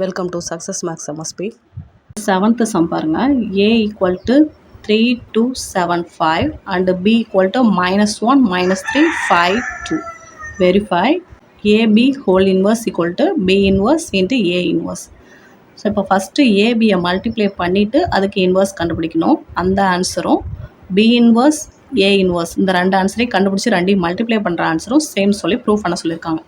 Welcome to Success Max MSP. Seventh sum பாருங்க. A equal to 3275 and B equal to -1 -3 5 2. Verify AB whole inverse equal to B inverse into A inverse. So இப்போ first ஏபியை multiply பண்ணிவிட்டு அதுக்கு inverse கண்டுபிடிக்கணும். அந்த ஆன்சரும் B inverse A inverse இந்த ரெண்டு ஆன்சரையும் கண்டுபிடிச்சி ரெண்டையும் மல்டிப்ளை பண்ணுற ஆன்சரும் சேம் சொல்லி ப்ரூவ் பண்ண சொல்லியிருக்காங்க.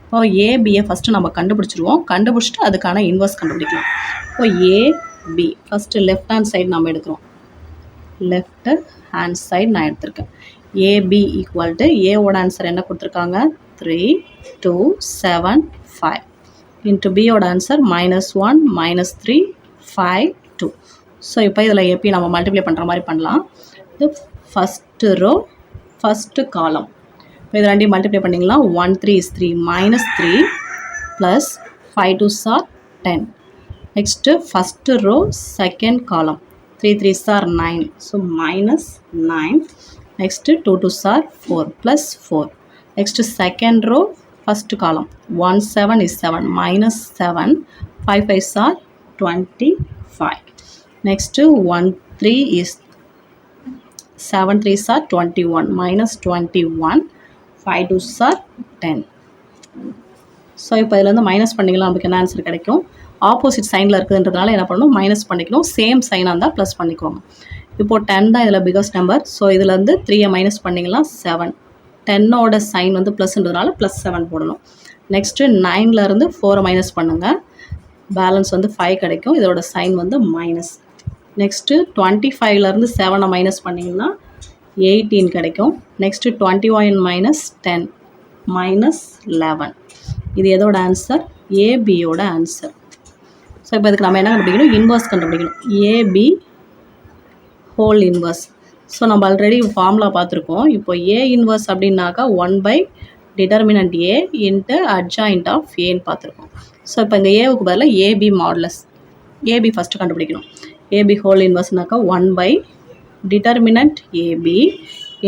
இப்போ ஏபியை ஃபஸ்ட்டு நம்ம கண்டுபிடிச்சிருவோம். கண்டுபிடிச்சிட்டு அதுக்கான இன்வர்ஸ் கண்டுபிடிக்கலாம். இப்போ AB first left hand side நம்ம எடுக்கிறோம். லெஃப்ட் ஹேண்ட் சைடு நான் எடுத்திருக்கேன். ஏபி ஈக்குவல் டு ஏவோட ஆன்சர் என்ன கொடுத்துருக்காங்க 3 2 7 5 இன்ட்டு பியோட ஆன்சர் -1 -3 5 2. ஸோ இப்போ இதில் எப்படி நம்ம மல்டிப்ளை பண்ணுற மாதிரி பண்ணலாம். இது ஃபஸ்ட்டு ரோ ஃபஸ்ட்டு காலம். இப்போ இது ரெண்டையும் மல்டிப்ளை பண்ணிங்களா 1 3 is 3 -3 plus 5 2s are 10. Next first row second column 3 3s are 9 so -9. Next 2 2s are 4 plus 4. Next second row first column 1 7 is 7 -7 5 5s are 25. Next 1 3 is 7 3s are 21 -21 5 2s are 10. So இப்போ இதில் வந்து minus பண்ணிக்கலாம். நமக்கு என்ன answer கிடைக்கும். Opposite சைனில் இருக்குதுன்றதுனால என்ன பண்ணணும் minus பண்ணிக்கணும். சேம் சைனாக இருந்தால் ப்ளஸ் பண்ணிக்கோங்க. இப்போது 10 தான் இதில் பிகஸ்ட் நம்பர். ஸோ இதில் வந்து 3 மைனஸ் பண்ணிங்கன்னா 7. 10ஓட சைன் வந்து ப்ளஸ்ன்றதுனால +7 போடணும். நெக்ஸ்ட்டு 9லேருந்து 4 மைனஸ் பண்ணுங்கள். பேலன்ஸ் வந்து 5 கிடைக்கும். இதோட சைன் வந்து மைனஸ். நெக்ஸ்ட்டு 25லேருந்து 7 மைனஸ் பண்ணிங்கன்னா 18 கிடைக்கும். நெக்ஸ்ட்டு 21 -10 -11. இது எதோட ஆன்சர் ஏபியோட ஆன்சர். ஸோ இப்போ இதுக்கு நம்ம என்ன கண்டுபிடிக்கணும் இன்வர்ஸ் கண்டுபிடிக்கணும். AB whole inverse. ஸோ நம்ம ஆல்ரெடி ஃபார்முலா பார்த்துருக்கோம். இப்போ ஏ இன்வர்ஸ் அப்படின்னாக்கா 1 determinant A into adjoint of ஏன்னு பார்த்துருக்கோம். ஸோ இப்போ இந்த ஏவுக்கு பதிலாக ஏபி மாடுலஸ் ஏபி ஃபஸ்ட்டு கண்டுபிடிக்கணும். ஏபி ஹோல் இன்வர்ஸ்னாக்கா 1 determinant AB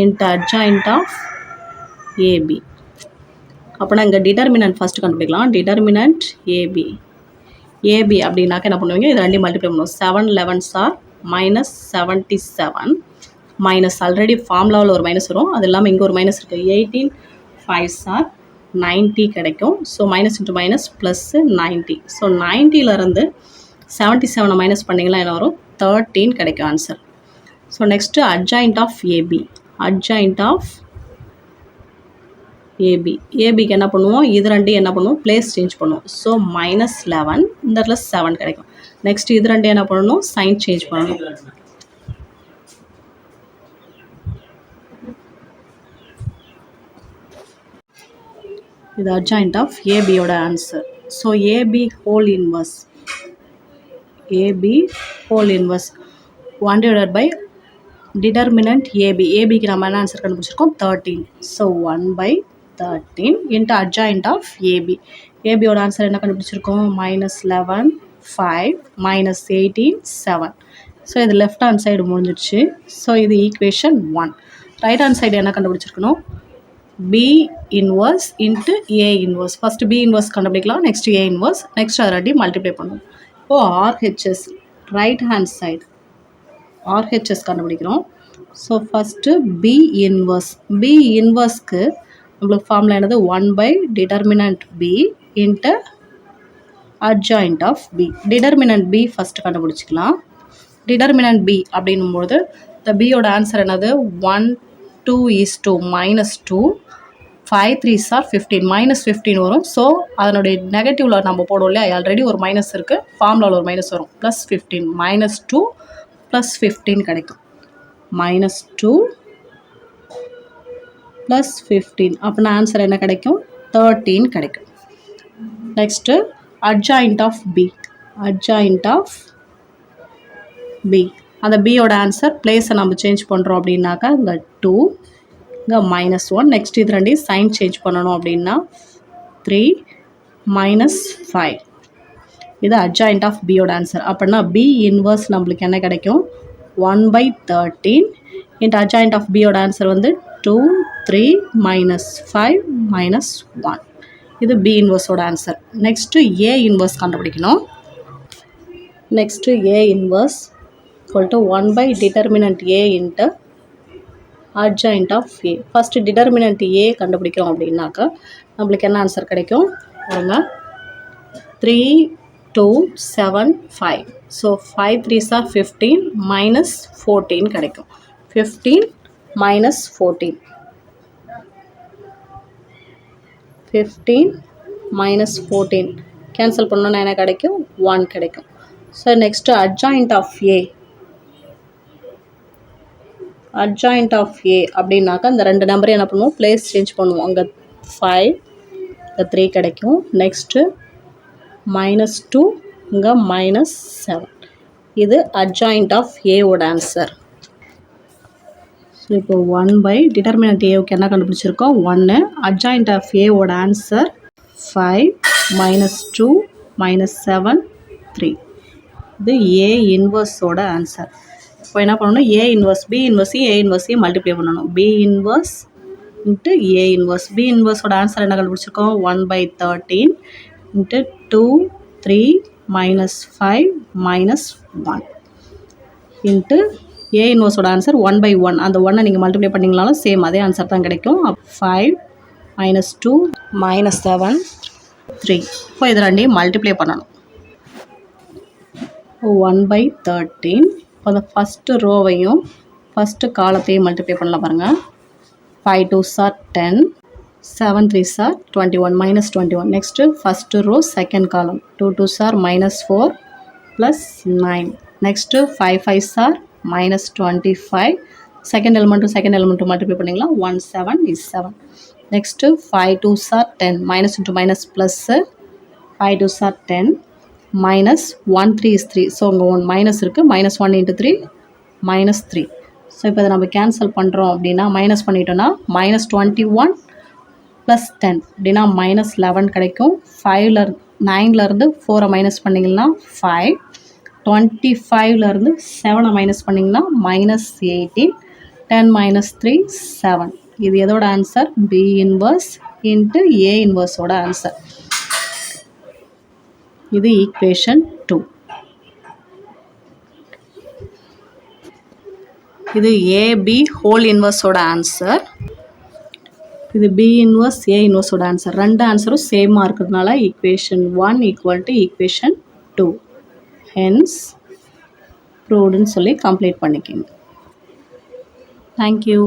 into adjoint of AB. அப்போனா இங்கே டிட்டர்மினன்ட் ஃபஸ்ட்டு கண்டுபிடிக்கலாம். டிட்டர்மினன்ட் ஏபி ஏபி அப்படின்னாக்கா என்ன பண்ணுவீங்க இது ரெண்டையும் மல்டிப்ளை பண்ணுவோம். 7 11s are -77 மைனஸ் ஆல்ரெடி ஃபார்முலாவில் ஒரு மைனஸ் வரும். அது இல்லாமல் இங்கே ஒரு மைனஸ் இருக்குது. 18 5s are 90 கிடைக்கும். So minus into minus plus 90. So 90லேருந்து 77 மைனஸ் பண்ணிங்கன்னா என்ன வரும் 13 கிடைக்கும் answer. So next adjoint of AB. Adjoint of AB ஏபிக்கு என்ன பண்ணுவோம் இது ரெண்டையும் என்ன பண்ணுவோம் பிளேஸ் சேஞ்ச் பண்ணுவோம். ஸோ -11 இந்த இடத்துல 7 கிடைக்கும். நெக்ஸ்ட் இது ரெண்டையும் என்ன பண்ணணும் சைன் சேஞ்ச் பண்ணணும். இது அட்ஜாயிண்ட் ஆஃப் ஏபியோட answer. So AB whole inverse. AB whole inverse 1 determinant AB. ஏபிக்கு நம்ம என்ன ஆன்சர் கண்டுபிடிச்சிருக்கோம் 13. So 1/13 into adjoint of AB. ஏபியோட ஆன்சர் என்ன கண்டுபிடிச்சிருக்கோம் -11 5 -18 7. ஸோ இது லெஃப்ட் ஹேண்ட் சைடு முடிஞ்சிடுச்சு. ஸோ இது ஈக்குவேஷன் 1. ரைட் ஹேண்ட் சைடு என்ன கண்டுபிடிச்சிருக்கணும் B inverse into A inverse. First B inverse கண்டுபிடிக்கலாம். Next A inverse. நெக்ஸ்ட் அதை ரெண்டையும் மல்டிப்ளை பண்ணுவோம். இப்போது RHS right hand side RHS கண்டுபிடிக்கிறோம். So first B inverse. B இன்வர்ஸ்க்கு நம்மளுக்கு ஃபார்முலா என்னது 1 determinant B into adjoint of B. Determinant B first கண்டுபிடிச்சிக்கலாம். டிட்டர்மினன்ட் பி அப்படின்னும்போது இந்த பியோட ஆன்சர் என்னது 1 2 is 2 -2 5 3s are 15 -15 வரும். ஸோ அதனுடைய நெகட்டிவில் நம்ம போடுவோம் இல்லையா ஆல்ரெடி ஒரு மைனஸ் இருக்குது. ஃபார்முலாவில் ஒரு மைனஸ் வரும் +15 -2 +15 கிடைக்கும். -2 +15 அப்படின்னா ஆன்சர் என்ன கிடைக்கும் 13 கிடைக்கும். Next adjoint of B. Adjoint of B அந்த பியோட ஆன்சர் பிளேஸை நம்ம சேஞ்ச் பண்ணுறோம் அப்படின்னாக்கா இங்கே 2 இங்கே -1. நெக்ஸ்ட் இது ரெண்டையும் சைன் சேஞ்ச் பண்ணணும் அப்படின்னா 3 -5. இது அட்ஜாயிண்ட் ஆஃப் பியோட ஆன்சர். அப்படின்னா பி இன்வர்ஸ் நம்மளுக்கு என்ன கிடைக்கும் 1/13 இன்ட்டு அட்ஜாயிண்ட் ஆஃப் பியோட ஆன்சர் வந்து 2 3 -5 -1. இது பி இன்வர்ஸோட ஆன்சர். நெக்ஸ்ட்டு ஏ இன்வர்ஸ் கண்டுபிடிக்கணும். Next A inverse equal to 1 by determinant A into adjoint of A. First determinant A கண்டுபிடிக்கிறோம் அப்படின்னாக்கா நம்மளுக்கு என்ன ஆன்சர் கிடைக்கும் பாருங்க. 3, 2, 7, 5. ஸோ 5 3s are 15 minus 14 கிடைக்கும். 15 minus 14. 15 minus 14 கேன்சல் பண்ணோன்னா என்ன கிடைக்கும்? 1 கிடைக்கும். So next adjoint of A. Adjoint of A அப்படின்னாக்கா இந்த ரெண்டு நம்பரையும் என்ன பண்ணுவோம்? பிளேஸ் சேஞ்ச் பண்ணுவோம். அங்கே 5 இங்கே 3 கிடைக்கும். நெக்ஸ்ட்டு -2 இங்கே -7. இது அட்ஜாயிண்ட் ஆஃப் ஏவோட ஆன்சர். ஸோ இப்போ 1 பை டிட்டர்மினன்ட் ஏவுக்கு என்ன கண்டுபிடிச்சிருக்கோம்? 1. அட்ஜாயிண்ட் ஆஃப் ஏவோட ஆன்சர் 5 -2 -7 3. இது ஏ இன்வர்ஸோட ஆன்சர். இப்போ என்ன பண்ணணும்? ஏ இன்வர்ஸ் பி இன்வர்ஸையும் ஏ இன்வர்ஸையும் மல்டிப்ளை பண்ணணும். B inverse into A inverse. B இன்வர்ஸோட ஆன்சர் என்ன கண்டுபிடிச்சிருக்கோம்? 1 பை 13 இன்ட்டு 2 3 -5 -1 இன்ட்டு ஏ இன்வர்ஸோட ஆன்சர் 1 பை 1. அந்த 1 நீங்கள் மல்டிப்ளை பண்ணிங்கனாலும் சேம் அதே ஆன்சர் தான் கிடைக்கும். 5 -2 -7 3. இப்போ இது ரெண்டையும் மல்டிப்ளை பண்ணணும். 1 பை 13. இப்போ அந்த ஃபஸ்ட்டு ரோவையும் ஃபஸ்ட்டு காலத்தையும் மல்டிப்ளை பண்ணலாம் பாருங்கள். 5 2s are 10, 7 3s are 21 -21. Next first row second column 2 2s are -4 + 9. Next 5 5s are -25. Second எலிமெண்ட்டும் மல்டிப்ளை பண்ணிங்களா? 1 7 is 7. Next 5 2s are 10. Minus into minus plus 5 2s are 10. -1 3 is 3. So அங்கே 1 minus இருக்குது. -1 × 3 -3. So இப்போ இதை நம்ம cancel பண்ணுறோம் அப்படின்னா minus பண்ணிட்டோன்னா -21 + 10 அப்படின்னா -11 கிடைக்கும். 9லேருந்து 4 மைனஸ் பண்ணிங்கன்னா 5. 25லேருந்து 7 மைனஸ் பண்ணிங்கன்னா -18. 10 - 3 7. இது எதோட ஆன்சர்? பி இன்வர்ஸ் இன்ட்டு ஏ இன்வர்ஸோட ஆன்சர். இது ஈக்குவேஷன் 2. இது ஏபி ஹோல் இன்வர்ஸோட ஆன்சர். இது பி இன்வர்ஸ் ஏ இன்வர்ஸோட ஆன்சர். ரெண்டு ஆன்சரும் சேமாக இருக்கிறதுனால equation 1 equal to equation 2. Hence ப்ரூவ்டுன்னு சொல்லி கம்ப்ளீட் பண்ணிக்கோங்க. தேங்க்யூ.